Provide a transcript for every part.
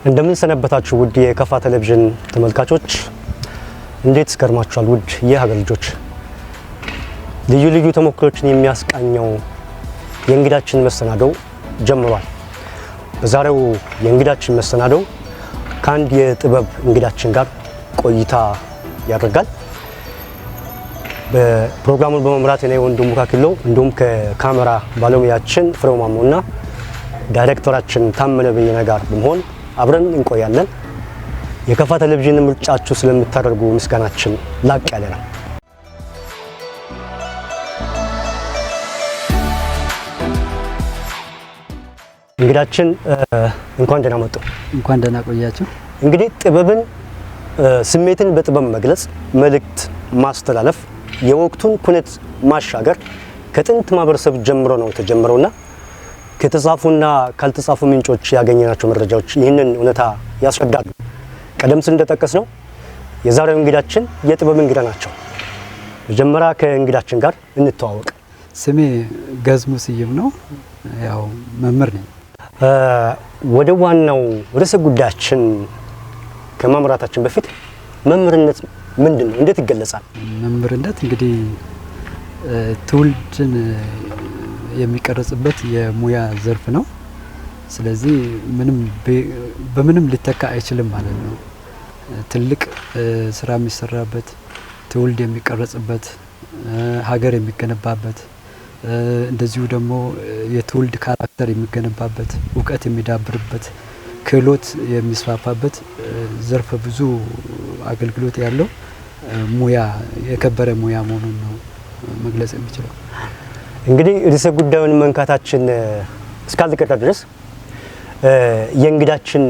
እንደምን ሰነበታችሁ ውድ የከፋ ቴሌቪዥን ተመልካቾች እንዴት ስከርማችኋል ውድ የሀገር ልጆች ልዩ ልዩ ተሞክሮችን የሚያስቃኘው የእንግዳችን መሰናዶ ጀምሯል በዛሬው የእንግዳችን መሰናዶ ካንድ የጥበብ እንግዳችን ጋር ቆይታ ያደርጋል በፕሮግራሙን በመምራት እኔ ወንድሙ ካክሎ እንዲሁም ከካሜራ ባለሙያችን ፍሬው ማሞና ዳይሬክተራችን ታመነ በየነ ጋር በመሆን አብረን እንቆያለን የከፋ ቴሌቪዥን ምርጫችሁ ስለምታደርጉ ምስጋናችን ላቅ ያለ ነው እንግዳችን እንኳን ደህና መጡ እንኳን ደህና ቆያችሁ እንግዲህ ጥበብን ስሜትን በጥበብ መግለጽ መልእክት ማስተላለፍ የወቅቱን ኩነት ማሻገር ከጥንት ማህበረሰብ ጀምሮ ነው ተጀምሮና ከተጻፉና ካልተጻፉ ምንጮች ያገኘናቸው መረጃዎች ይህንን እውነታ ያስረዳሉ ቀደም ሲል እንደተጠቀስነው የዛሬው እንግዳችን የጥበብ እንግዳ ናቸው መጀመሪያ ከእንግዳችን ጋር እንተዋወቅ ስሜ ገዝሙ ስይም ነው ያው መምህር ነኝ ወደ ዋናው ርዕሰ ጉዳያችን ከማምራታችን በፊት መምህርነት ምንድነው እንዴት ይገለጻል መምህርነት እንግዲህ ትውልድን የሚቀርጽበት የሙያ ዘርፍ ነው ስለዚህ በምንም ሊተካ አይችልም ማለት ነው ትልቅ ስራ የሚሰራበት ትውልድ የሚቀርጽበት ሀገር የሚገነባበት እንደዚሁ ደግሞ የትውልድ ካራክተር የሚገነባበት ዕውቀት የሚዳብርበት ክህሎት የሚስፋፋበት ዘርፍ ብዙ አገልግሎት ያለው ሙያ የከበረ ሙያ መሆኑን ነው መግለጽ የሚችለው እንግዲህ ርዕሰ ጉዳዩን መንካታችን እስካልተቀጣ ድረስ የእንግዳችን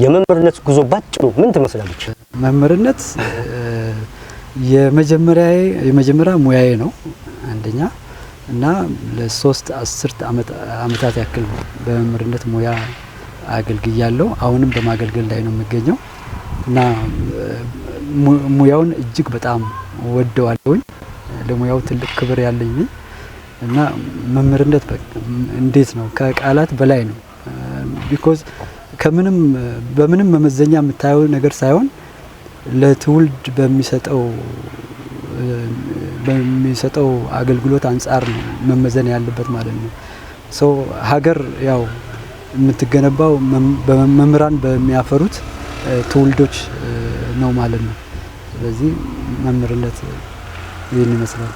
የመምህርነት ጉዞ ባጭሩ ምን ትመስላለች መምህርነት የመጀመሪያ ሙያዬ ነው አንደኛ እና ለ3 10 አመታት ያክል በመምህርነት ሙያ አገልግያለሁ አሁንም በማገልገል ላይ ነው የምገኘው እና ሙያውን እጅግ በጣም ወደዋለሁኝ ለሙያው ትልቅ ክብር ያለኝ እና መምህርነት እንዴት ነው ከቃላት በላይ ነው ቢኮዝ በምንም መመዘኛ የምታየው ነገር ሳይሆን ለትውልድ በሚሰጠው አገልግሎት አንፃር ነው መመዘን ያለበት ማለት ነው ሶ ሀገር ያው የምትገነባው በመምህራን በሚያፈሩት ትውልዶች ነው ማለት ነው ስለዚህ መምህርነት ይህን ይመስላል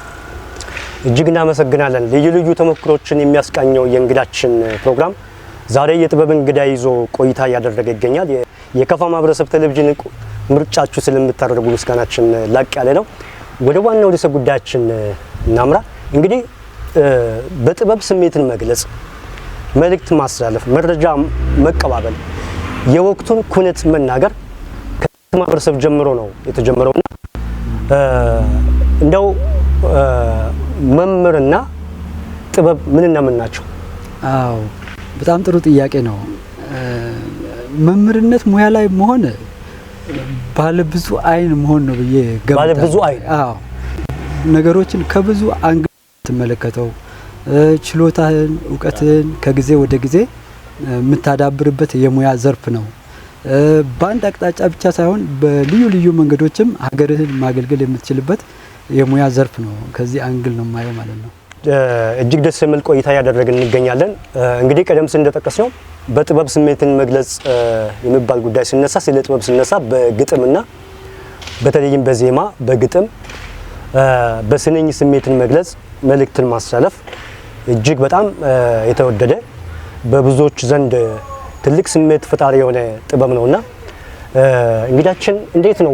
እጅግ እናመሰግናለን ልዩ ልዩ ተሞክሮችን የሚያስቃኘው የእንግዳችን ፕሮግራም ዛሬ የጥበብ እንግዳ ይዞ ቆይታ ያደረገ ይገኛል የከፋ ማህበረሰብ ቴሌቪዥን ምርጫችሁ ስለምታደርጉ ምስጋናችን ላቅ ያለ ነው ወደ ዋናው ርዕሰ ጉዳያችን እናምራ እንግዲህ በጥበብ ስሜትን መግለጽ መልእክት ማስተላለፍ መረጃ መቀባበል የወቅቱን ኩነት መናገር ከማህበረሰብ ጀምሮ ነው የተጀመረውና እንደው መምህርና ጥበብ ምንና ምን ናቸው አዎ በጣም ጥሩ ጥያቄ ነው መምህርነት ሙያ ላይ መሆን ባለ ብዙ አይን መሆን ነው ብዬ ገምታለሁ ባለ ብዙ አይን አዎ ነገሮችን ከብዙ አንግል ተመለከተው ችሎታህን ዕውቀትህን ከጊዜ ወደ ጊዜ የምታዳብርበት የሙያ ዘርፍ ነው በአንድ አቅጣጫ ብቻ ሳይሆን በልዩ ልዩ መንገዶችም ሀገርህን ማገልገል የምትችልበት የሙያ ዘርፍ ነው ከዚህ አንግል ነው ማየው ማለት ነው እጅግ ደስ የሚል ቆይታ ያደረግን እንገኛለን እንግዲህ ቀደም ሲል እንደተጠቀሰው በጥበብ ስሜትን መግለጽ የሚባል ጉዳይ ሲነሳ ስለ ጥበብ ሲነሳ በግጥምና በተለይም በዜማ በግጥም በስንኝ ስሜትን መግለጽ መልእክትን ማስተላለፍ እጅግ በጣም የተወደደ በብዙዎች ዘንድ ትልቅ ስሜት ፈጣሪ የሆነ ጥበብ ነውና እንግዳችን እንዴት ነው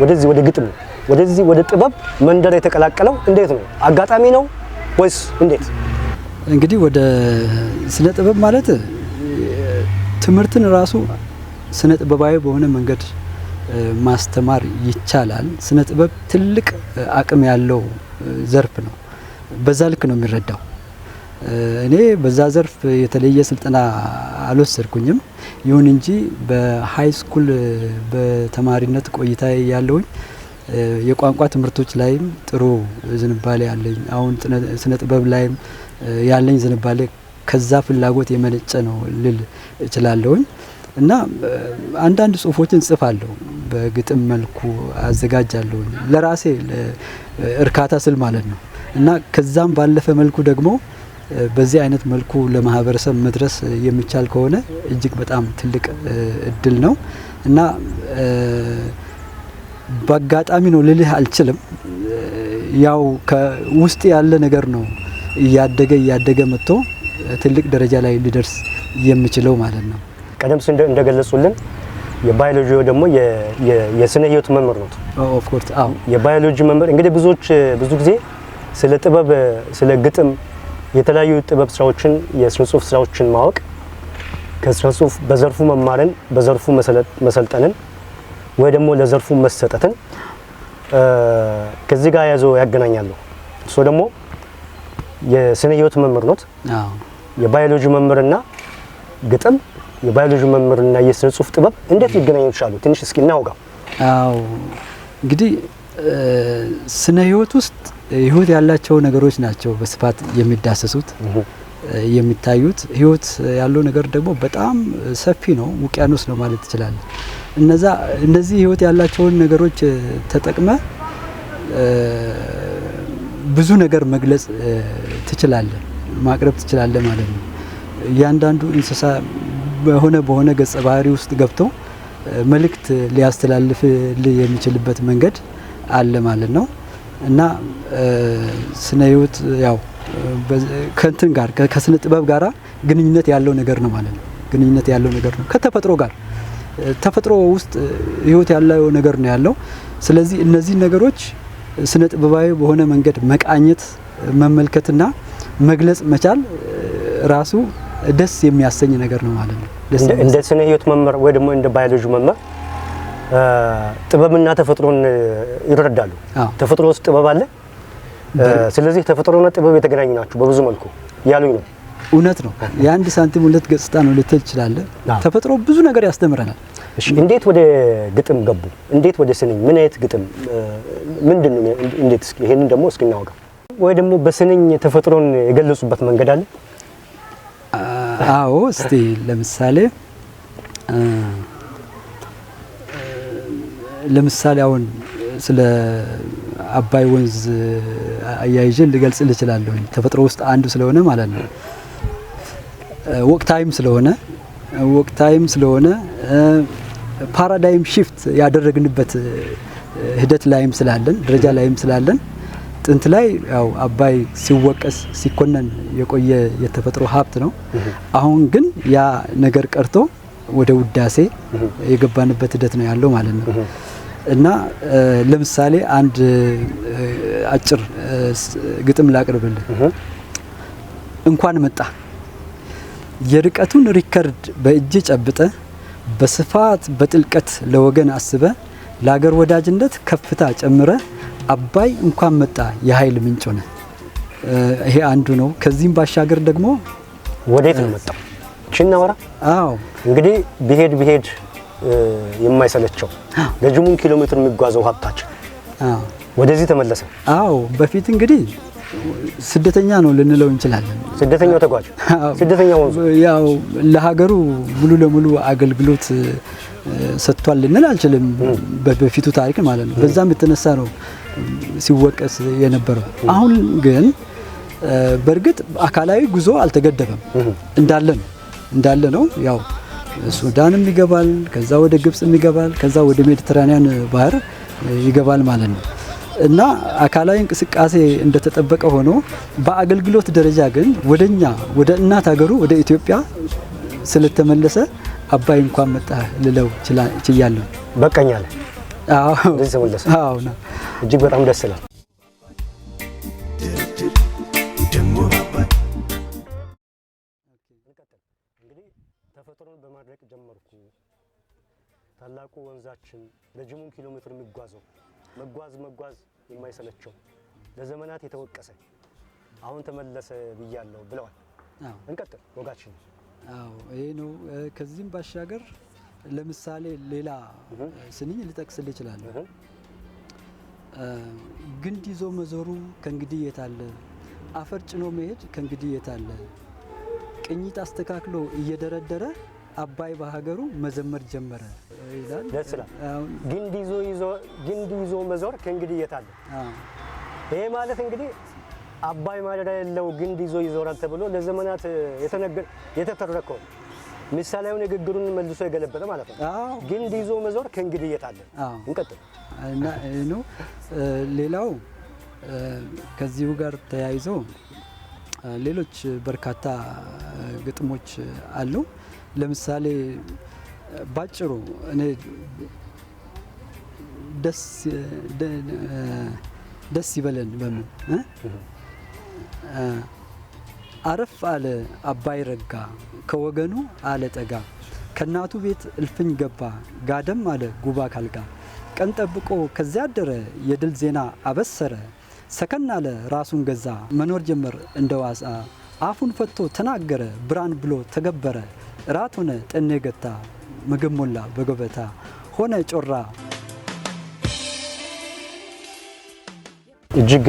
ወደዚህ ወደ ግጥም ወደዚህ ወደ ጥበብ መንደር የተቀላቀለው እንዴት ነው አጋጣሚ ነው ወይስ እንዴት እንግዲህ ወደ ስነ ጥበብ ማለት ትምህርትን ራሱ ስነ ጥበባዊ በሆነ መንገድ ማስተማር ይቻላል ስነ ጥበብ ትልቅ አቅም ያለው ዘርፍ ነው በዛ ልክ ነው የሚረዳው እኔ በዛ ዘርፍ የተለየ ስልጠና አልወሰድኩኝም ይሁን እንጂ በሃይ ስኩል በተማሪነት ቆይታ ያለውኝ የቋንቋ ትምህርቶች ላይም ጥሩ ዝንባሌ ያለኝ አሁን ስነ ጥበብ ላይም ያለኝ ዝንባሌ ከዛ ፍላጎት የመነጨ ነው ልል እችላለሁኝ እና አንዳንድ ጽሁፎችን ጽፋለሁ በግጥም መልኩ አዘጋጃለሁ ለራሴ እርካታ ስል ማለት ነው። እና ከዛም ባለፈ መልኩ ደግሞ በዚህ አይነት መልኩ ለማህበረሰብ መድረስ የሚቻል ከሆነ እጅግ በጣም ትልቅ እድል ነው እና በአጋጣሚ ነው ልልህ አልችልም። ያው ከውስጥ ያለ ነገር ነው እያደገ መጥቶ ትልቅ ደረጃ ላይ ሊደርስ የሚችለው ማለት ነው። ቀደም ሲል እንደገለጹልን የባዮሎጂ ደግሞ የስነ ህይወት መምህር ነው። ኦፍ ኮርስ አዎ፣ የባዮሎጂ መምህር እንግዲህ ብዙ ጊዜ ስለ ጥበብ፣ ስለ ግጥም የተለያዩ ጥበብ ስራዎችን የስነ ጽሁፍ ስራዎችን ማወቅ ከስነ ጽሁፍ በዘርፉ መማርን በዘርፉ መሰልጠንን ወይ ደግሞ ለዘርፉ መሰጠትን ከዚህ ጋር ያገናኛሉ። እሱ ደግሞ የስነ ህይወት መምህር ነው። አዎ፣ የባዮሎጂ መምህርና ግጥም፣ የባዮሎጂ መምህርና የስነ ጽሁፍ ጥበብ እንዴት ሊገናኙ ይችላሉ? ትንሽ እስኪ እናውጋ። አዎ እንግዲህ ስነ ህይወት ውስጥ ህይወት ያላቸው ነገሮች ናቸው በስፋት የሚዳሰሱት የሚታዩት። ህይወት ያለው ነገር ደግሞ በጣም ሰፊ ነው፣ ውቅያኖስ ነው ማለት ይችላል። እነዚህ ህይወት ያላቸውን ነገሮች ተጠቅመ ብዙ ነገር መግለጽ ትችላለህ፣ ማቅረብ ትችላለህ ማለት ነው። እያንዳንዱ እንስሳ በሆነ ገጸ ባህሪ ውስጥ ገብቶ መልእክት ሊያስተላልፍ የሚችልበት መንገድ አለ ማለት ነው። እና ስነ ህይወት ያው ከእንትን ጋር ከስነ ጥበብ ጋራ ግንኙነት ያለው ነገር ነው ማለት ነው። ግንኙነት ያለው ነገር ነው ከተፈጥሮ ጋር። ተፈጥሮ ውስጥ ህይወት ያለው ነገር ነው ያለው። ስለዚህ እነዚህ ነገሮች ስነ ጥበባዊ በሆነ መንገድ መቃኘት፣ መመልከትና መግለጽ መቻል ራሱ ደስ የሚያሰኝ ነገር ነው ማለት ነው። እንደ ስነ ህይወት መምህር ወይ ደግሞ እንደ ባዮሎጂ መምህር ጥበብና ተፈጥሮን ይረዳሉ። ተፈጥሮ ውስጥ ጥበብ አለ። ስለዚህ ተፈጥሮና ጥበብ የተገናኙ ናቸው በብዙ መልኩ ያሉኝ ነው። እውነት ነው። የአንድ ሳንቲም ሁለት ገጽታ ነው ልትል ትችላለህ። ተፈጥሮ ብዙ ነገር ያስተምረናል። እሺ፣ እንዴት ወደ ግጥም ገቡ? እንዴት ወደ ስንኝ? ምን አይነት ግጥም ምንድነው? እንዴት? እስኪ ይሄንን ደግሞ እስኪ እናውጋ። ወይ ደግሞ በስንኝ ተፈጥሮን የገለጹበት መንገድ አለ? አዎ፣ እስቲ ለምሳሌ አሁን ስለ አባይ ወንዝ አያይዤ ልገልጽ እችላለሁ። ተፈጥሮ ውስጥ አንዱ ስለሆነ ማለት ነው። ወቅታይም ስለሆነ ፓራዳይም ሺፍት ያደረግንበት ሂደት ላይም ስላለን ደረጃ ላይም ስላለን ጥንት ላይ ያው አባይ ሲወቀስ ሲኮነን የቆየ የተፈጥሮ ሀብት ነው። አሁን ግን ያ ነገር ቀርቶ ወደ ውዳሴ የገባንበት ሂደት ነው ያለው ማለት ነው። እና ለምሳሌ አንድ አጭር ግጥም ላቅርብልህ። እንኳን መጣ የርቀቱን ሪከርድ በእጅ ጨብጠ በስፋት በጥልቀት ለወገን አስበ ለሀገር ወዳጅነት ከፍታ ጨምረ አባይ እንኳን መጣ የኃይል ምንጭ ሆነ። ይሄ አንዱ ነው። ከዚህም ባሻገር ደግሞ ወዴት ነው መጣው? ቺናወራ አዎ እንግዲህ ቢሄድ የማይሰለቸው ለጅሙን ኪሎ ሜትር የሚጓዘው ሀብታችን ወደዚህ ተመለሰ። አዎ በፊት እንግዲህ ስደተኛ ነው ልንለው እንችላለን። ስደተኛው ተጓዥ፣ ስደተኛው ያው ለሀገሩ ሙሉ ለሙሉ አገልግሎት ሰጥቷል ልንል አንችልም በፊቱ ታሪክ ማለት ነው። በዛም የተነሳ ነው ሲወቀስ የነበረው። አሁን ግን በእርግጥ አካላዊ ጉዞ አልተገደበም፣ እንዳለ ነው። ያው ሱዳንም ይገባል፣ ከዛ ወደ ግብጽም ይገባል፣ ከዛ ወደ ሜዲትራኒያን ባህር ይገባል ማለት ነው። እና አካላዊ እንቅስቃሴ እንደተጠበቀ ሆኖ በአገልግሎት ደረጃ ግን ወደኛ ወደ እናት ሀገሩ ወደ ኢትዮጵያ ስለተመለሰ አባይ እንኳን መጣ ልለው ችያለሁ። በቀኛለ አዎ እንደዚህ ተመለሰ። አዎ ነው። እጅግ በጣም ደስ ይላል። እንግዲህ ተፈጥሮን በማድረቅ ጀመርኩ። ታላቁ ወንዛችን ረጅሙን ኪሎ ሜትር የሚጓዘው መጓዝ የማይሰለቸው ለዘመናት የተወቀሰ አሁን ተመለሰ ብያለሁ ብለዋል። እንቀጥል ወጋችን። አዎ ይሄ ነው። ከዚህም ባሻገር ለምሳሌ ሌላ ስንኝ ልጠቅስልህ እችላለሁ። ግንድ ይዞ መዞሩ ከእንግዲህ የታለ፣ አፈር ጭኖ መሄድ ከእንግዲህ የታለ፣ ቅኝት አስተካክሎ እየደረደረ አባይ በሀገሩ መዘመር ጀመረ ይላል። ደስ ይላል። ግንድ ይዞ መዞር ከእንግዲህ የት አለ? ይሄ ማለት እንግዲህ አባይ ማደሪያ የለው ግንድ ይዞ ይዞራል ተብሎ ለዘመናት የተተረከው ምሳሌያዊ ንግግሩን መልሶ የገለበጠ ማለት ነው። ግንድ ይዞ መዞር ከእንግዲህ የት አለ? እንቀጥል እና ነው ሌላው ከዚሁ ጋር ተያይዞ ሌሎች በርካታ ግጥሞች አሉ። ለምሳሌ ባጭሩ እኔ ደስ ይበለን በምን አረፍ አለ አባይ ረጋ ከወገኑ አለ ጠጋ ከናቱ ቤት እልፍኝ ገባ ጋደም አለ ጉባ ካልጋ ቀን ጠብቆ ከዚያ አደረ የድል ዜና አበሰረ ሰከን አለ ራሱን ገዛ መኖር ጀመር እንደዋሳ አፉን ፈቶ ተናገረ ብራን ብሎ ተገበረ ራት ሆነ ጠኔ ገታ ምግብ ሞላ በገበታ ሆነ ጮራ። እጅግ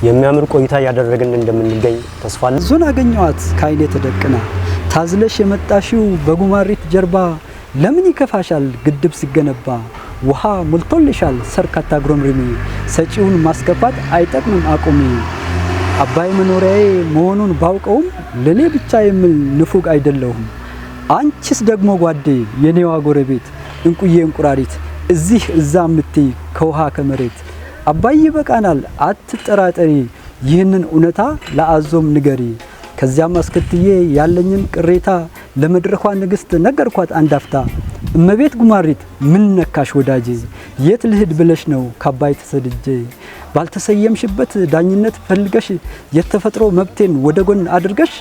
የሚያምር ቆይታ ያደረግን እንደምንገኝ ተስፋ አለን። ዞን አገኘዋት ካይኔ ተደቅና ታዝለሽ የመጣሽው በጉማሬት ጀርባ ለምን ይከፋሻል ግድብ ሲገነባ ውሃ ሞልቶልሻል ሰርካታ ግሮምርሚ ሰጪውን ማስከፋት አይጠቅምም አቁሚ አባይ መኖሪያዬ መሆኑን ባውቀውም ለኔ ብቻ የምል ንፉግ አይደለሁም አንቺስ ደግሞ ጓዴ የኔዋ ጎረቤት እንቁዬ እንቁራሪት እዚህ እዛ ምትይ ከውሃ ከመሬት አባይ ይበቃናል አትጠራጠሪ ይህንን እውነታ ለአዞም ንገሪ ከዚያም አስከትዬ ያለኝን ቅሬታ ለመድረኳ ንግስት ነገርኳት አንዳፍታ እመቤት ጉማሪት ምን ነካሽ ወዳጄ የት ልሂድ ብለሽ ነው ከአባይ ተሰድጄ ባልተሰየምሽበት ዳኝነት ፈልገሽ የተፈጥሮ መብቴን ወደ ጎን አድርገሽ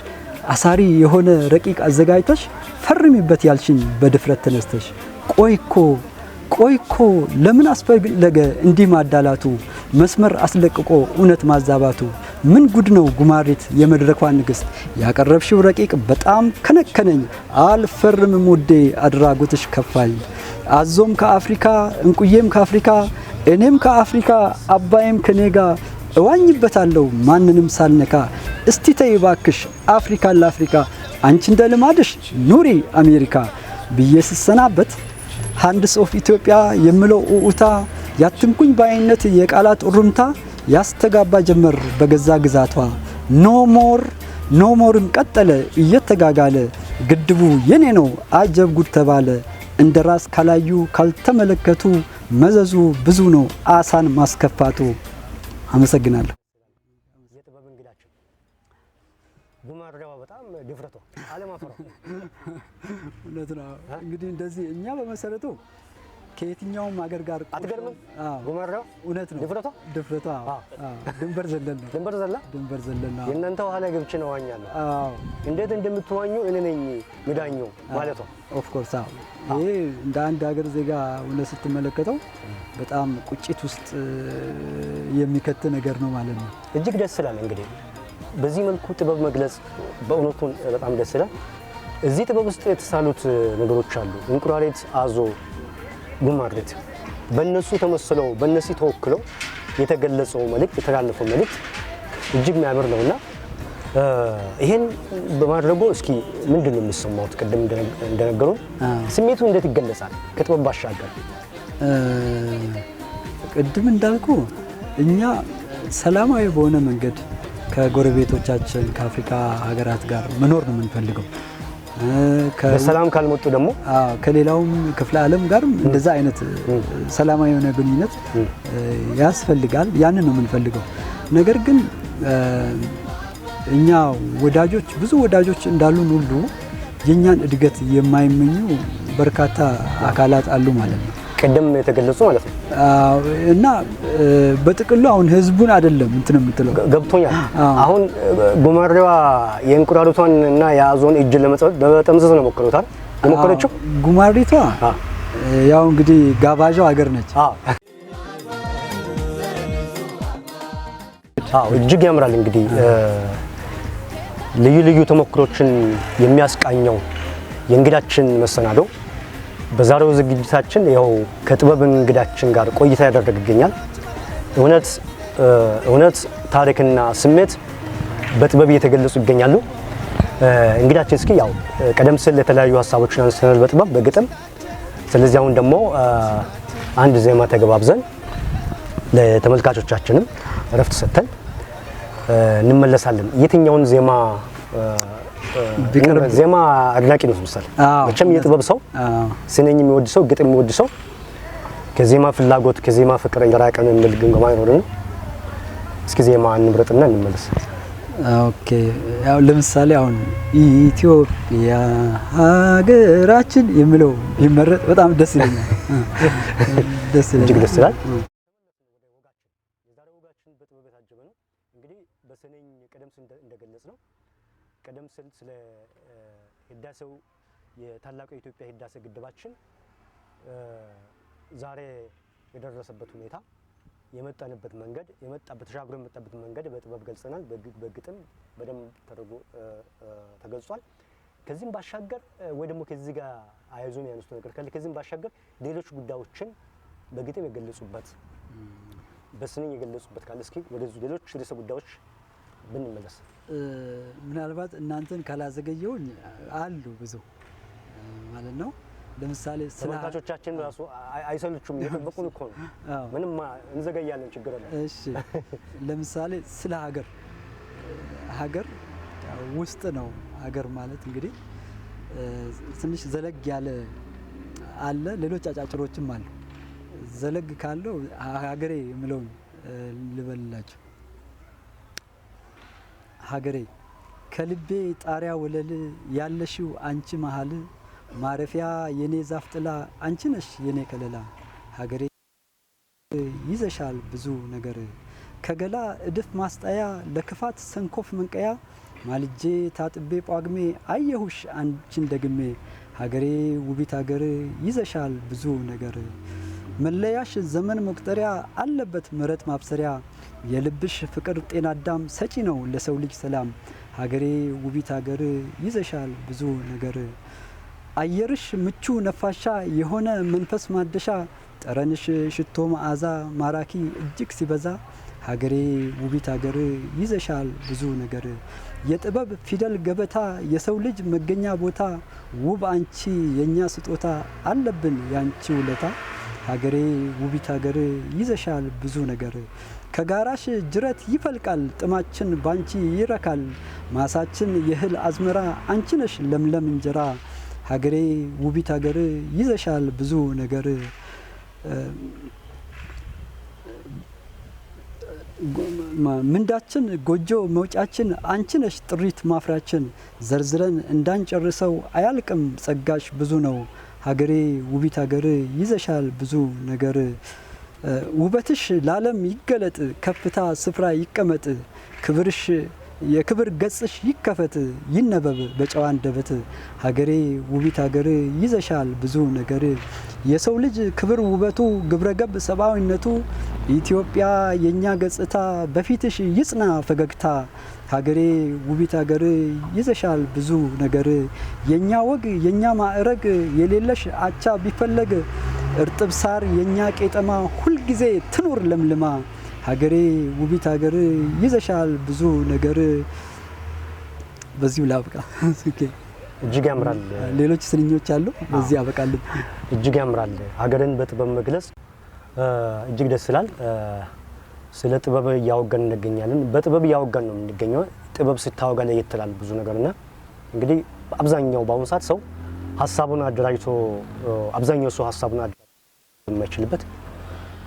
አሳሪ የሆነ ረቂቅ አዘጋጅተሽ ፈርሚበት ያልሽኝ በድፍረት ተነስተሽ ቆይኮ ለምን አስፈለገ እንዲህ ማዳላቱ መስመር አስለቅቆ እውነት ማዛባቱ ምን ጉድ ነው ጉማሬት የመድረኳ ንግስት ያቀረብሽው ረቂቅ በጣም ከነከነኝ አልፈርምም ውዴ አድራጎትሽ ከፋኝ አዞም ከአፍሪካ እንቁዬም ከአፍሪካ እኔም ከአፍሪካ አባይም ከኔጋ እዋኝበታለሁ ማንንም ሳልነካ እስቲ ተይ ባክሽ አፍሪካ ለአፍሪካ አንቺ እንደ ልማድሽ ኑሪ አሜሪካ ብዬ ስሰናበት ሃንድስ ኦፍ ኢትዮጵያ የምለው ኡኡታ ያትንኩኝ ባይነት የቃላት ሩምታ ያስተጋባ ጀመር በገዛ ግዛቷ ኖ ሞርም ቀጠለ እየተጋጋለ ግድቡ የኔ ነው አጀብ ጉድ ተባለ እንደ ራስ ካላዩ ካልተመለከቱ መዘዙ ብዙ ነው አሳን ማስከፋቱ። አመሰግናለሁ። የጥበብ እንግዳችን ጉማሬዋ በጣም ድፍረቷ አለማፈሯ እውነት ነው። እንግዲህ እንደዚህ እኛ በመሰረቱ ከየትኛውም ሀገር ጋር አትገርምም? ጉማሬዋ እውነት ነው። ድፍረቷ ድንበር ዘለል ነው። ድንበር ዘለል ነው። የእናንተ ውሃ ላይ ገብቼ ነው ዋኛለሁ። እንዴት እንደምትዋኙ እኔ ነኝ ምዳኘው ማለቷ ኦፍ ኮርስ ይሄ እንደ አንድ ሀገር ዜጋ ሆነ ስትመለከተው በጣም ቁጭት ውስጥ የሚከት ነገር ነው ማለት ነው። እጅግ ደስ ይላል። እንግዲህ በዚህ መልኩ ጥበብ መግለጽ በእውነቱ በጣም ደስ ይላል። እዚህ ጥበብ ውስጥ የተሳሉት ነገሮች አሉ። እንቁራሪት፣ አዞ፣ ጉማሬት በእነሱ ተመስለው በእነሱ ተወክለው የተገለጸው መልእክት የተላለፈው መልእክት እጅግ የሚያምር ነውና ይሄን በማድረጉ እስኪ ምንድነው የሚሰማው? ቅድም እንደነገሩ ስሜቱ እንዴት ይገለጻል? ከጥበብ ባሻገር ቅድም እንዳልኩ እኛ ሰላማዊ በሆነ መንገድ ከጎረቤቶቻችን ከአፍሪካ ሀገራት ጋር መኖር ነው የምንፈልገው። በሰላም ካልመጡ ደግሞ ከሌላውም ክፍለ ዓለም ጋር እንደዛ አይነት ሰላማዊ የሆነ ግንኙነት ያስፈልጋል። ያንን ነው የምንፈልገው። ነገር ግን እኛ ወዳጆች ብዙ ወዳጆች እንዳሉን ሁሉ የኛን እድገት የማይመኙ በርካታ አካላት አሉ ማለት ነው። ቀደም የተገለጹ ማለት ነው። እና በጥቅሉ አሁን ህዝቡን አይደለም እንትን የምትለው ገብቶኛል። አሁን ጉማሬዋ የእንቁራሪቷን እና የአዞን እጅ ለመጠምዘዝ ነው ሞክረውታል። የሞከረችው ጉማሬቷ ያው እንግዲህ ጋባዣው ሀገር ነች። እጅግ ያምራል። እንግዲህ ልዩ ልዩ ተሞክሮችን የሚያስቃኘው የእንግዳችን መሰናዶ በዛሬው ዝግጅታችን ያው ከጥበብ እንግዳችን ጋር ቆይታ ያደረገ ይገኛል። እውነት ታሪክና ስሜት በጥበብ እየተገለጹ ይገኛሉ። እንግዳችን እስኪ ያው ቀደም ሲል የተለያዩ ሀሳቦችን አንስተናል በጥበብ በግጥም። ስለዚህ አሁን ደግሞ አንድ ዜማ ተገባብዘን ለተመልካቾቻችንም እረፍት ሰጥተን እንመለሳለን። የትኛውን ዜማ ዜማ አድናቂ ነው ምሳሌ መቼም የጥበብ ሰው ስነኝ የሚወድ ሰው ግጥም የሚወድ ሰው ከዜማ ፍላጎት ከዜማ ፍቅር የራቀ ነው የሚል ግምገማ አይኖርም። እስኪ ዜማ እንምረጥና እንመለስ። ኦኬ ያው ለምሳሌ አሁን ኢትዮጵያ ሀገራችን የሚለው ቢመረጥ በጣም ደስ ይለኛል። እጅግ ደስ ይላል። የዛሬው ወጋችን በጥበብ የታጀበ ነው። እንግዲህ በሰኔኝ ቀደም ሲል እንደገለጽ ነው ቀደም ሲል ስለ ህዳሴው የታላቁ የኢትዮጵያ ህዳሴ ግድባችን ዛሬ የደረሰበት ሁኔታ የመጣንበት መንገድ ተሻግሮ የመጣበት መንገድ በጥበብ ገልጸናል። በግጥም በደንብ ተደርጎ ተገልጿል። ከዚህም ባሻገር ወይ ደግሞ ከዚህ ጋር አያይዞን ያነሱት ነገር ካለ ከዚህም ባሻገር ሌሎች ጉዳዮችን በግጥም የገለጹበት በስንኝ የገለጹበት ካለ እስኪ ወደዚህ ሌሎች ርዕሰ ጉዳዮች ብንመለስ። ምናልባት እናንተን ካላዘገየውኝ አሉ ብዙ ማለት ነው። ለምሳሌ ተመልካቾቻችን ራሱ አይሰልቹም እየጠበቁን እኮ ነው። ምንም እንዘገያለን ችግር የለም። እሺ ለምሳሌ ስለ ሀገር ውስጥ ነው። ሀገር ማለት እንግዲህ ትንሽ ዘለግ ያለ አለ፣ ሌሎች አጫጭሮችም አሉ። ዘለግ ካለው ሀገሬ የምለውን ልበልላችሁ። ሀገሬ ከልቤ ጣሪያ ወለል ያለሽው አንቺ መሀል ማረፊያ የኔ ዛፍ ጥላ አንቺ ነሽ የኔ ከለላ ሀገሬ ይዘሻል ብዙ ነገር ከገላ እድፍ ማስጣያ ለክፋት ሰንኮፍ መንቀያ ማልጄ ታጥቤ ጳጉሜ አየሁሽ አንቺን ደግሜ ሀገሬ ውቢት ሀገር ይዘሻል ብዙ ነገር መለያሽ ዘመን መቁጠሪያ አለበት ምሕረት ማብሰሪያ የልብሽ ፍቅር ጤና አዳም ሰጪ ነው ለሰው ልጅ ሰላም ሀገሬ ውቢት ሀገር ይዘሻል ብዙ ነገር አየርሽ ምቹ ነፋሻ የሆነ መንፈስ ማደሻ ጠረንሽ ሽቶ መዓዛ ማራኪ እጅግ ሲበዛ ሀገሬ ውቢት ሀገር ይዘሻል ብዙ ነገር የጥበብ ፊደል ገበታ የሰው ልጅ መገኛ ቦታ ውብ አንቺ የኛ ስጦታ አለብን ያንቺ ውለታ ሀገሬ ውቢት ሀገር ይዘሻል ብዙ ነገር ከጋራሽ ጅረት ይፈልቃል ጥማችን ባንቺ ይረካል ማሳችን የእህል አዝመራ አንቺ ነሽ ለምለም እንጀራ ሀገሬ ውቢት ሀገር ይዘሻል ብዙ ነገር ምንዳችን ጎጆ መውጫችን አንቺ ነሽ ጥሪት ማፍራችን ዘርዝረን እንዳንጨርሰው አያልቅም ጸጋሽ ብዙ ነው ሀገሬ ውቢት ሀገር ይዘሻል ብዙ ነገር ውበትሽ ለዓለም ይገለጥ ከፍታ ስፍራ ይቀመጥ ክብርሽ የክብር ገጽሽ ይከፈት ይነበብ በጨዋ አንደበት ሀገሬ ውቢት ሀገር ይዘሻል ብዙ ነገር የሰው ልጅ ክብር ውበቱ ግብረገብ ሰብአዊነቱ ኢትዮጵያ የኛ ገጽታ በፊትሽ ይጽና ፈገግታ ሀገሬ ውቢት ሀገር ይዘሻል ብዙ ነገር የኛ ወግ የኛ ማዕረግ የሌለሽ አቻ ቢፈለግ እርጥብ ሳር የኛ ቄጠማ ሁል ጊዜ ትኑር ለምልማ ሀገሬ ውቢት ሀገር ይዘሻል ብዙ ነገር በዚሁ ላብቃ። ኦኬ እጅግ ያምራል። ሌሎች ስንኞች አሉ በዚህ አበቃለን። እጅግ ያምራል። ሀገርን በጥበብ መግለጽ እጅግ ደስ ይላል። ስለ ጥበብ ያወጋን እንገኛለን። በጥበብ ያወጋን ነው የምንገኘው። ጥበብ ሲታወጋ ለየት ይላል ብዙ ነገርና እንግዲህ አብዛኛው በአሁኑ ሰዓት ሰው ሀሳቡን አደራጅቶ አብዛኛው ሰው ሀሳቡን አደራጅቶ የማይችልበት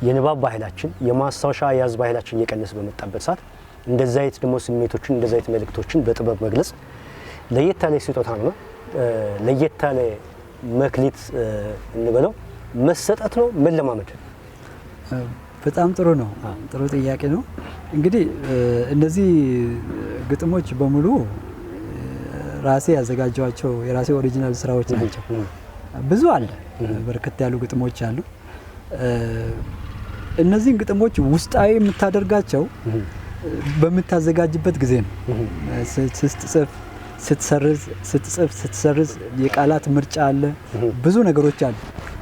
የንባብ ባህላችን የማስታወሻ ያዝ ባህላችን እየቀነሰ በመጣበት ሰዓት እንደዛ አይነት ደግሞ ስሜቶችን እንደዛ አይነት መልእክቶችን በጥበብ መግለጽ ለየት ያለ ስጦታ ነው። ለየት ያለ መክሊት እንበለው መሰጠት ነው መለማመድ። በጣም ጥሩ ነው። ጥሩ ጥያቄ ነው። እንግዲህ እነዚህ ግጥሞች በሙሉ ራሴ ያዘጋጇቸው የራሴ ኦሪጂናል ስራዎች ናቸው። ብዙ አለ፣ በርከት ያሉ ግጥሞች አሉ። እነዚህን ግጥሞች ውስጣዊ የምታደርጋቸው በምታዘጋጅበት ጊዜ ነው። ስትጽፍ ስትሰርዝ የቃላት ምርጫ አለ፣ ብዙ ነገሮች አሉ።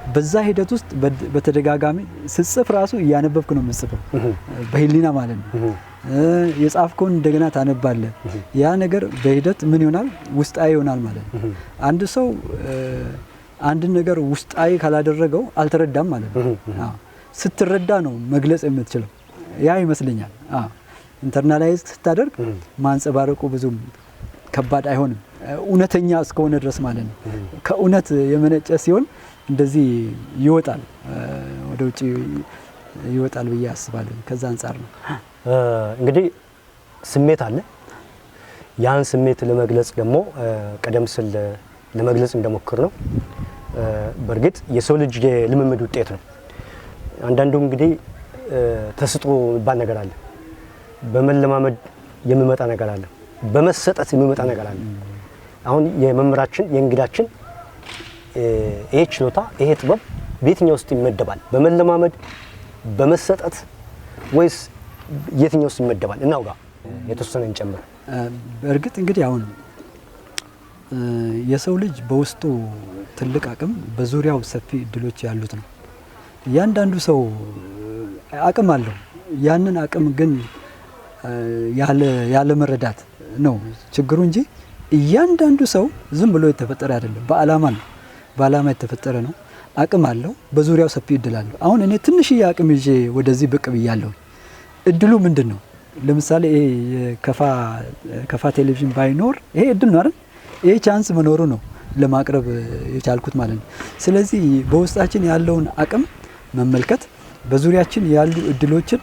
በዛ ሂደት ውስጥ በተደጋጋሚ ስጽፍ ራሱ እያነበብክ ነው የምጽፈው በህሊና ማለት ነው። የጻፍከውን እንደገና ታነባለህ። ያ ነገር በሂደት ምን ይሆናል ውስጣዊ ይሆናል ማለት ነው። አንድ ሰው አንድ ነገር ውስጣዊ ካላደረገው አልተረዳም ማለት ነው። ስትረዳ ነው መግለጽ የምትችለው። ያ ይመስለኛል። ኢንተርናላይዝ ስታደርግ ማንጸባረቁ ብዙም ከባድ አይሆንም እውነተኛ እስከሆነ ድረስ ማለት ነው። ከእውነት የመነጨ ሲሆን እንደዚህ ይወጣል፣ ወደ ውጪ ይወጣል ብዬ አስባለሁ። ከዛ አንፃር ነው እንግዲህ ስሜት አለ። ያን ስሜት ለመግለጽ ደግሞ ቀደም ሲል ለመግለጽ እንደሞከር ነው በእርግጥ የሰው ልጅ የልምምድ ውጤት ነው። አንዳንዱ እንግዲህ ተስጥኦ የሚባል ነገር አለ፣ በመለማመድ የሚመጣ ነገር አለ፣ በመሰጠት የሚመጣ ነገር አለ። አሁን የመምህራችን የእንግዳችን ይሄ ችሎታ ይሄ ጥበብ በየትኛው ውስጥ ይመደባል? በመለማመድ በመሰጠት ወይስ የትኛው ውስጥ ይመደባል? እናውጋ የተወሰነ እንጨምር። በእርግጥ እንግዲህ አሁን የሰው ልጅ በውስጡ ትልቅ አቅም በዙሪያው ሰፊ እድሎች ያሉት ነው። እያንዳንዱ ሰው አቅም አለው። ያንን አቅም ግን ያለ መረዳት ነው ችግሩ እንጂ እያንዳንዱ ሰው ዝም ብሎ የተፈጠረ አይደለም። በአላማ ነው፣ በአላማ የተፈጠረ ነው። አቅም አለው፣ በዙሪያው ሰፊ እድል አለው። አሁን እኔ ትንሽዬ አቅም ይዤ ወደዚህ ብቅ ብያለሁ። እድሉ ምንድን ነው? ለምሳሌ ይሄ ከፋ ቴሌቪዥን ባይኖር ይሄ እድል ነው አይደል? ይሄ ቻንስ መኖሩ ነው ለማቅረብ የቻልኩት ማለት ነው። ስለዚህ በውስጣችን ያለውን አቅም መመልከት፣ በዙሪያችን ያሉ እድሎችን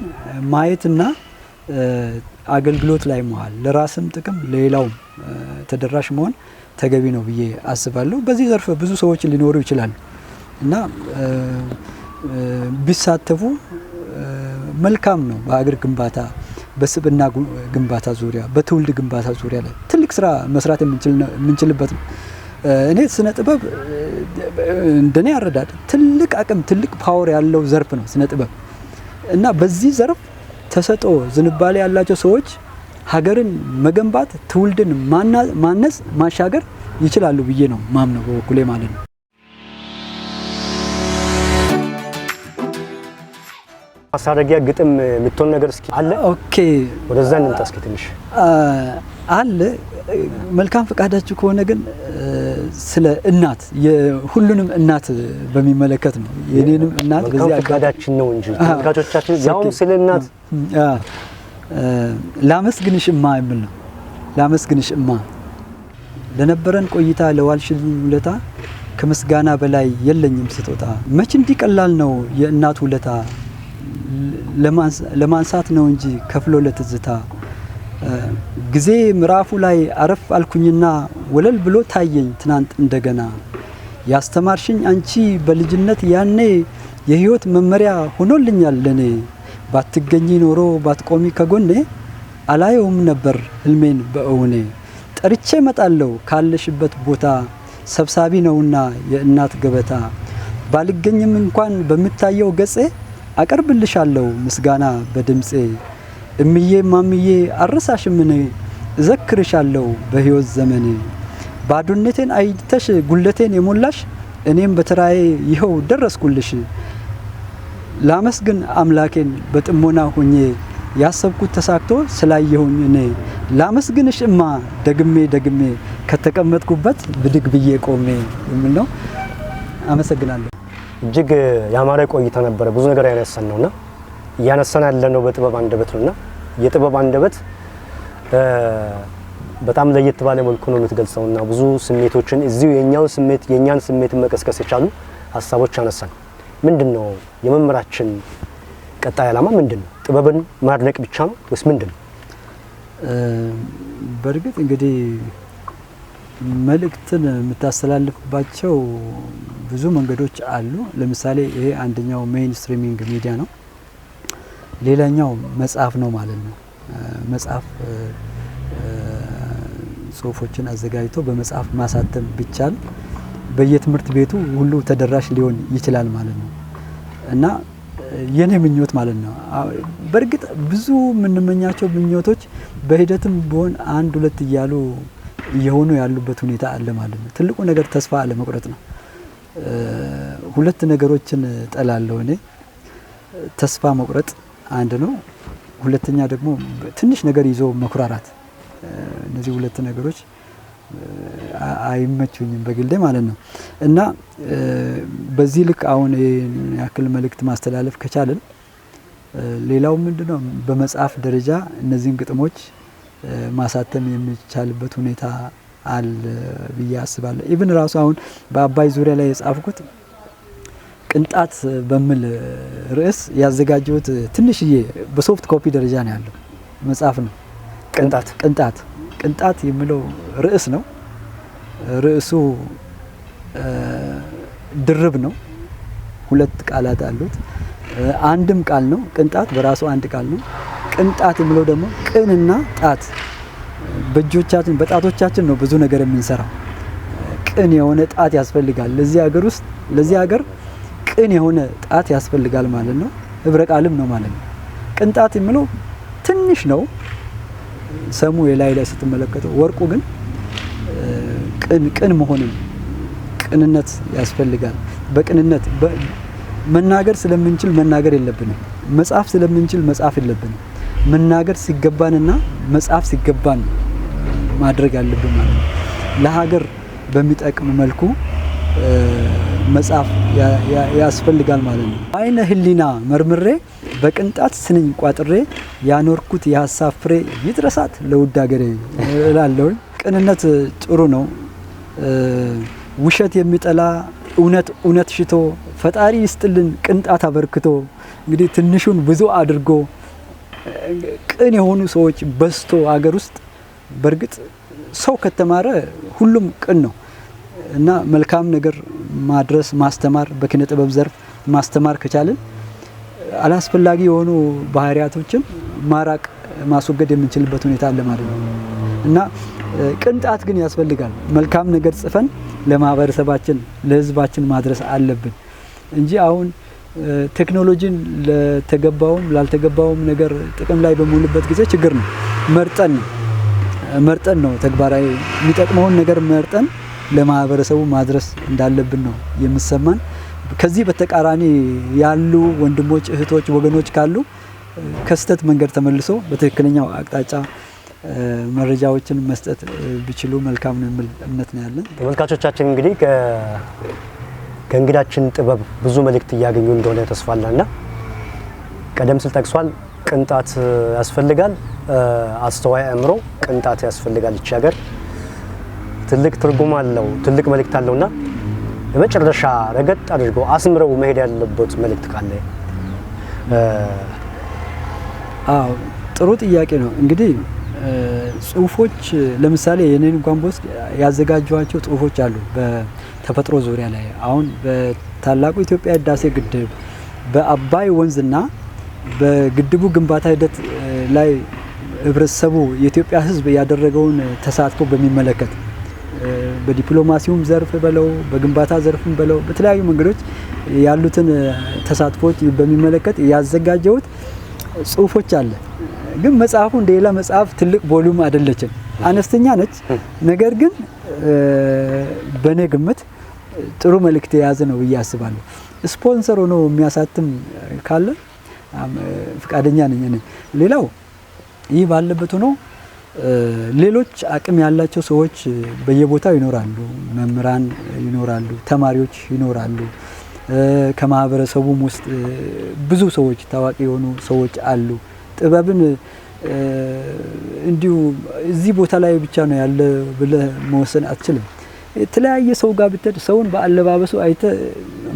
ማየትና አገልግሎት ላይ መዋል፣ ለራስም ጥቅም ለሌላውም ተደራሽ መሆን ተገቢ ነው ብዬ አስባለሁ። በዚህ ዘርፍ ብዙ ሰዎች ሊኖሩ ይችላሉ እና ቢሳተፉ መልካም ነው። በሀገር ግንባታ፣ በስብዕና ግንባታ ዙሪያ፣ በትውልድ ግንባታ ዙሪያ ላይ ትልቅ ስራ መስራት የምንችልበት ነው። እኔ ስነ ጥበብ እንደኔ አረዳድ ትልቅ አቅም ትልቅ ፓወር ያለው ዘርፍ ነው ስነ ጥበብ እና በዚህ ዘርፍ ተሰጥኦ ዝንባሌ ያላቸው ሰዎች ሀገርን መገንባት፣ ትውልድን ማነጽ፣ ማሻገር ይችላሉ ብዬ ነው ማምነው በበኩሌ ማለት ነው። ማሳረጊያ ግጥም የምትሆን ነገር እስኪ አለ? ኦኬ፣ ወደዛ እንምጣ እስኪ ትንሽ አለ። መልካም ፈቃዳችሁ ከሆነ ግን ስለ እናት የሁሉንም እናት በሚመለከት ነው። የኔንም እናት በዚህ ፈቃዳችን ነው እንጂ ተመልካቾቻችን ያውም ስለ እናት ላመስግንሽ እማ የሚል ነው። ላመስግንሽ እማ ለነበረን ቆይታ ለዋልሽልኝ ውለታ ከምስጋና በላይ የለኝም ስጦታ። መች እንዲህ ቀላል ነው የእናት ውለታ ለማንሳት ነው እንጂ ከፍሎ ለትዝታ። ጊዜ ምዕራፉ ላይ አረፍ አልኩኝና ወለል ብሎ ታየኝ ትናንት እንደገና። ያስተማርሽኝ አንቺ በልጅነት ያኔ የህይወት መመሪያ ሆኖልኛል ለኔ። ባትገኚ ኖሮ ባትቆሚ ከጎኔ አላየውም ነበር ህልሜን በእውኔ። ጠርቼ መጣለው ካለሽበት ቦታ ሰብሳቢ ነውና የእናት ገበታ። ባልገኝም እንኳን በምታየው ገጼ አቀርብልሻለሁ ምስጋና በድምጼ። እምዬ ማምዬ አረሳሽም እኔ እዘክርሻለሁ በህይወት ዘመኔ። ባዶነቴን አይተሽ ጉለቴን የሞላሽ እኔም በተራዬ ይኸው ደረስኩልሽ። ላመስግን አምላኬን በጥሞና ሆኜ ያሰብኩት ተሳክቶ ስላየሁኝ እኔ። ላመስግንሽ እማ ደግሜ ደግሜ ከተቀመጥኩበት ብድግ ብዬ ቆሜ የሚል ነው። አመሰግናለሁ። እጅግ ያማረ ቆይታ ነበረ። ብዙ ነገር ያነሳን ነውና እያነሳን ያለነው በጥበብ አንደበት ነውና የጥበብ አንደበት በጣም ለየት ባለ መልኩ ነው የምትገልጸውና ብዙ ስሜቶችን እዚሁ የኛን ስሜት መቀስቀስ የቻሉ ሀሳቦች አነሳን። ምንድነው የመምህራችን ቀጣይ ዓላማ ምንድነው? ጥበብን ማድነቅ ብቻ ነው ወይስ ምንድነው? በእርግጥ እንግዲህ መልእክትን የምታስተላልፍባቸው ብዙ መንገዶች አሉ። ለምሳሌ ይሄ አንደኛው ሜይንስትሪሚንግ ሚዲያ ነው። ሌላኛው መጽሐፍ ነው ማለት ነው። መጽሐፍ ጽሁፎችን አዘጋጅቶ በመጽሐፍ ማሳተም ቢቻል በየትምህርት ቤቱ ሁሉ ተደራሽ ሊሆን ይችላል ማለት ነው እና የኔ ምኞት ማለት ነው። በእርግጥ ብዙ የምንመኛቸው ምኞቶች በሂደትም ቢሆን አንድ ሁለት እያሉ እየሆኑ ያሉበት ሁኔታ አለ ማለት ነው። ትልቁ ነገር ተስፋ አለመቁረጥ ነው። ሁለት ነገሮችን ጠላለሁ እኔ። ተስፋ መቁረጥ አንድ ነው፣ ሁለተኛ ደግሞ ትንሽ ነገር ይዞ መኩራራት። እነዚህ ሁለት ነገሮች አይመቹኝም በግሌ ማለት ነው። እና በዚህ ልክ አሁን ያክል መልእክት ማስተላለፍ ከቻለን ሌላው ምንድነው በመጽሐፍ ደረጃ እነዚህን ግጥሞች ማሳተም የሚቻልበት ሁኔታ አለ ብዬ አስባለሁ። ኢቭን ራሱ አሁን በአባይ ዙሪያ ላይ የጻፍኩት ቅንጣት በሚል ርዕስ ያዘጋጀሁት ትንሽዬ በሶፍት ኮፒ ደረጃ ነው ያለው መጽሐፍ ነው። ቅንጣት የሚለው ርዕስ ነው። ርዕሱ ድርብ ነው። ሁለት ቃላት አሉት። አንድም ቃል ነው። ቅንጣት በራሱ አንድ ቃል ነው። ቅንጣት የሚለው ደግሞ ቅንና ጣት፣ በእጆቻችን በጣቶቻችን ነው ብዙ ነገር የምንሰራው። ቅን የሆነ ጣት ያስፈልጋል። ለዚህ ሀገር ቅን የሆነ ጣት ያስፈልጋል ማለት ነው። ህብረ ቃልም ነው ማለት ነው። ቅንጣት የሚለው ትንሽ ነው ሰሙ የላይ ስትመለከተው፣ ወርቁ ግን ቅን መሆንን ቅንነት ያስፈልጋል። በቅንነት መናገር ስለምንችል መናገር የለብንም። መጻፍ ስለምንችል መጻፍ የለብንም። መናገር ሲገባንና መጻፍ ሲገባን ማድረግ ያለብን ማለት ነው። ለሀገር በሚጠቅም መልኩ መጻፍ ያስፈልጋል ማለት ነው። አይነ ህሊና መርምሬ በቅንጣት ስንኝ ቋጥሬ ያኖርኩት የሀሳብ ፍሬ ይድረሳት ለውድ ሀገሬ እላለሁ። ቅንነት ጥሩ ነው። ውሸት የሚጠላ እውነት ሽቶ ፈጣሪ ይስጥልን ቅንጣት አበርክቶ። እንግዲህ ትንሹን ብዙ አድርጎ ቅን የሆኑ ሰዎች በዝቶ ሀገር ውስጥ በእርግጥ ሰው ከተማረ ሁሉም ቅን ነው እና መልካም ነገር ማድረስ ማስተማር፣ በኪነ ጥበብ ዘርፍ ማስተማር ከቻልን አላስፈላጊ የሆኑ ባህሪያቶችን ማራቅ ማስወገድ የምንችልበት ሁኔታ አለ ማለት ነው እና ቅንጣት ግን ያስፈልጋል። መልካም ነገር ጽፈን ለማህበረሰባችን ለህዝባችን ማድረስ አለብን እንጂ አሁን ቴክኖሎጂን ለተገባውም ላልተገባውም ነገር ጥቅም ላይ በሚውልበት ጊዜ ችግር ነው። መርጠን ነው ተግባራዊ የሚጠቅመውን ነገር መርጠን ለማህበረሰቡ ማድረስ እንዳለብን ነው የሚሰማን። ከዚህ በተቃራኒ ያሉ ወንድሞች፣ እህቶች፣ ወገኖች ካሉ ከስተት መንገድ ተመልሶ በትክክለኛው አቅጣጫ መረጃዎችን መስጠት ቢችሉ መልካም ነው የሚል እምነት ነው ያለን። ተመልካቾቻችን እንግዲህ ከእንግዳችን ጥበብ ብዙ መልእክት እያገኙ እንደሆነ ተስፋ አለንና ቀደም ሲል ጠቅሷል። ቅንጣት ያስፈልጋል፣ አስተዋይ አእምሮ ቅንጣት ያስፈልጋል። እቺ ሀገር ትልቅ ትርጉም አለው፣ ትልቅ መልእክት አለውና በመጨረሻ ረገጥ አድርጎ አስምረው መሄድ ያለበት መልእክት ካለ? ጥሩ ጥያቄ ነው። እንግዲህ ጽሁፎች ለምሳሌ የኔን እንኳን ቦስ ያዘጋጇቸው ጽሁፎች አሉ በተፈጥሮ ዙሪያ ላይ። አሁን በታላቁ ኢትዮጵያ ህዳሴ ግድብ በአባይ ወንዝና በግድቡ ግንባታ ሂደት ላይ ህብረተሰቡ የኢትዮጵያ ህዝብ ያደረገውን ተሳትፎ በሚመለከት በዲፕሎማሲውም ዘርፍ በለው በግንባታ ዘርፍም በለው በተለያዩ መንገዶች ያሉትን ተሳትፎች በሚመለከት ያዘጋጀውት ጽሁፎች አለ። ግን መጽሐፉ እንደሌላ መጽሐፍ ትልቅ ቮሉም አይደለችም፣ አነስተኛ ነች። ነገር ግን በኔ ግምት ጥሩ መልእክት የያዘ ነው ብዬ አስባለሁ። ስፖንሰር ሆኖ የሚያሳትም ካለ ፍቃደኛ ነኝ። ሌላው ይህ ባለበት ሆኖ ሌሎች አቅም ያላቸው ሰዎች በየቦታው ይኖራሉ። መምህራን ይኖራሉ፣ ተማሪዎች ይኖራሉ። ከማህበረሰቡም ውስጥ ብዙ ሰዎች ታዋቂ የሆኑ ሰዎች አሉ። ጥበብን እንዲሁ እዚህ ቦታ ላይ ብቻ ነው ያለ ብለህ መወሰን አትችልም። የተለያየ ሰው ጋር ብትሄድ ሰውን በአለባበሱ አይተ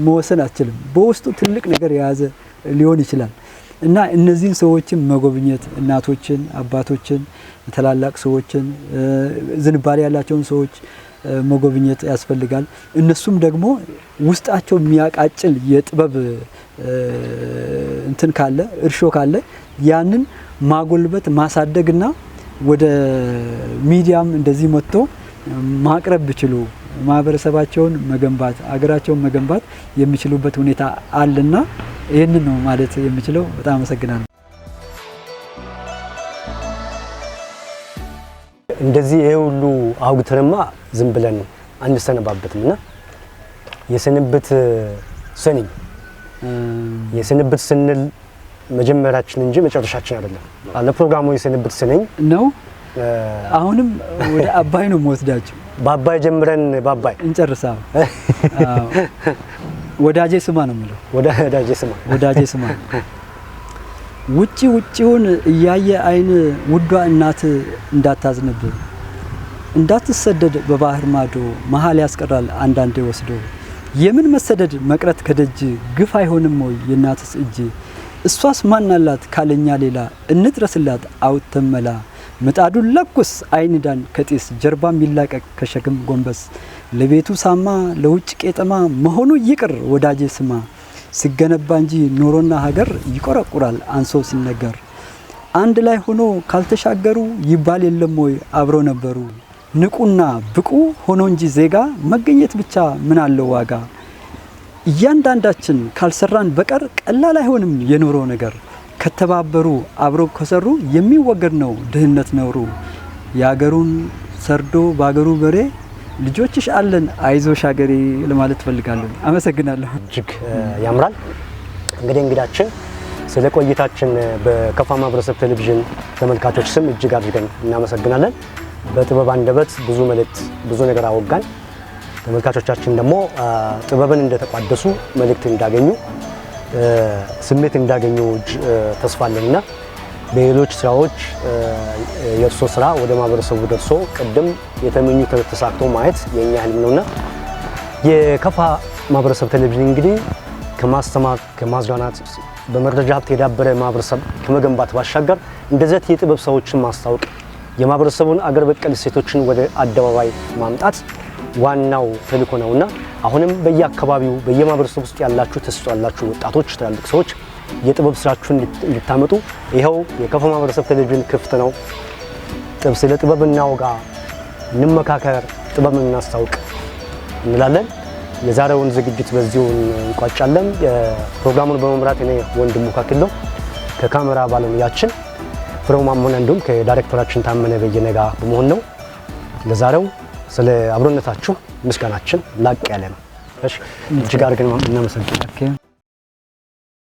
መወሰን አትችልም። በውስጡ ትልቅ ነገር የያዘ ሊሆን ይችላል እና እነዚህን ሰዎችን መጎብኘት፣ እናቶችን፣ አባቶችን፣ ታላላቅ ሰዎችን፣ ዝንባሌ ያላቸውን ሰዎች መጎብኘት ያስፈልጋል። እነሱም ደግሞ ውስጣቸው የሚያቃጭል የጥበብ እንትን ካለ እርሾ ካለ ያንን ማጎልበት ማሳደግና ወደ ሚዲያም እንደዚህ መጥቶ ማቅረብ ቢችሉ ማህበረሰባቸውን መገንባት አገራቸውን መገንባት የሚችሉበት ሁኔታ አለና ይህንን ነው ማለት የሚችለው። በጣም አመሰግናለሁ። እንደዚህ ይሄ ሁሉ አውግተንማ ዝም ብለን አንሰነባበትምና የስንብት ስንኝ የስንብት ስንል መጀመሪያችን እንጂ መጨረሻችን አይደለም። ለፕሮግራሙ የስንብት ስንኝ ነው። አሁንም ወደ አባይ ነው የምወስዳችሁ። በአባይ ጀምረን በአባይ እንጨርሳው። ወዳጄ ስማ ነው የምለው። ወዳጄ ስማ ውጪውን እያየ አይን ውዷ እናት እንዳታዝንብ እንዳትሰደድ በባህር ማዶ መሀል ያስቀራል አንዳንዴ ወስዶ የምን መሰደድ መቅረት ከደጅ ግፍ አይሆንም ወይ የእናትስ እጅ እሷስ ማናላት ካለኛ ሌላ እንድረስላት አውተመላ ምጣዱን ለኩስ አይንዳን ከጤስ ጀርባ ሚላቀቅ ከሸክም ጎንበስ ለቤቱ ሳማ ለውጭ ቄጠማ መሆኑ ይቅር ወዳጄ ስማ ሲገነባ እንጂ ኖሮና ሀገር ይቆረቁራል አንሶ ሲነገር አንድ ላይ ሆኖ ካልተሻገሩ ይባል የለም ወይ አብረው ነበሩ ንቁና ብቁ ሆኖ እንጂ ዜጋ መገኘት ብቻ ምን አለው ዋጋ እያንዳንዳችን ካልሰራን በቀር ቀላል አይሆንም የኖሮ ነገር ከተባበሩ አብረው ከሰሩ የሚወገድ ነው ድህነት ነውሩ ያገሩን ሰርዶ ባገሩ በሬ ልጆችሽ አለን አይዞሽ ሀገሬ ለማለት ፈልጋለሁ። አመሰግናለሁ። እጅግ ያምራል። እንግዲህ እንግዳችን ስለ ቆይታችን በከፋ ማህበረሰብ ቴሌቪዥን ተመልካቾች ስም እጅግ አድርገን እናመሰግናለን። በጥበብ አንደበት ብዙ መልእክት ብዙ ነገር አወጋን። ተመልካቾቻችን ደግሞ ጥበብን እንደተቋደሱ መልእክት እንዳገኙ ስሜት እንዳገኙ ተስፋ አለንና በሌሎች ስራዎች የእርሶ ስራ ወደ ማህበረሰቡ ደርሶ ቅድም የተመኙት ተሳክቶ ማየት የኛ ህልም ነውና የከፋ ማህበረሰብ ቴሌቪዥን እንግዲህ ከማስተማር ከማዝናናት በመረጃ ሀብት የዳበረ ማህበረሰብ ከመገንባት ባሻገር እንደዚህ የጥበብ ሰዎችን ማስተዋወቅ የማህበረሰቡን አገር በቀል እሴቶችን ወደ አደባባይ ማምጣት ዋናው ተልእኮ ነውና አሁንም በየአካባቢው በየማህበረሰቡ ውስጥ ያላችሁ ተስፋላችሁ ወጣቶች ትላልቅ ሰዎች የጥበብ ስራችሁን እንድታመጡ ይሄው የከፋ ማህበረሰብ ቴሌቪዥን ክፍት ነው። ስለ ጥበብ እናውጋ፣ እንመካከር፣ ጥበብን እናስታውቅ እንላለን። የዛሬውን ዝግጅት በዚሁ እንቋጫለን። ፕሮግራሙን በመምራት እኔ ወንድሙ ካክሎ ከካሜራ ባለሙያችን ፍሬው ማሞና እንዲሁም ከዳይሬክተራችን ታመነ በየነ ጋር በመሆን ነው። ለዛሬው ስለ አብሮነታችሁ ምስጋናችን ላቅ ያለ ነው። እሺ እጅግ አድርገን እናመሰግናለን።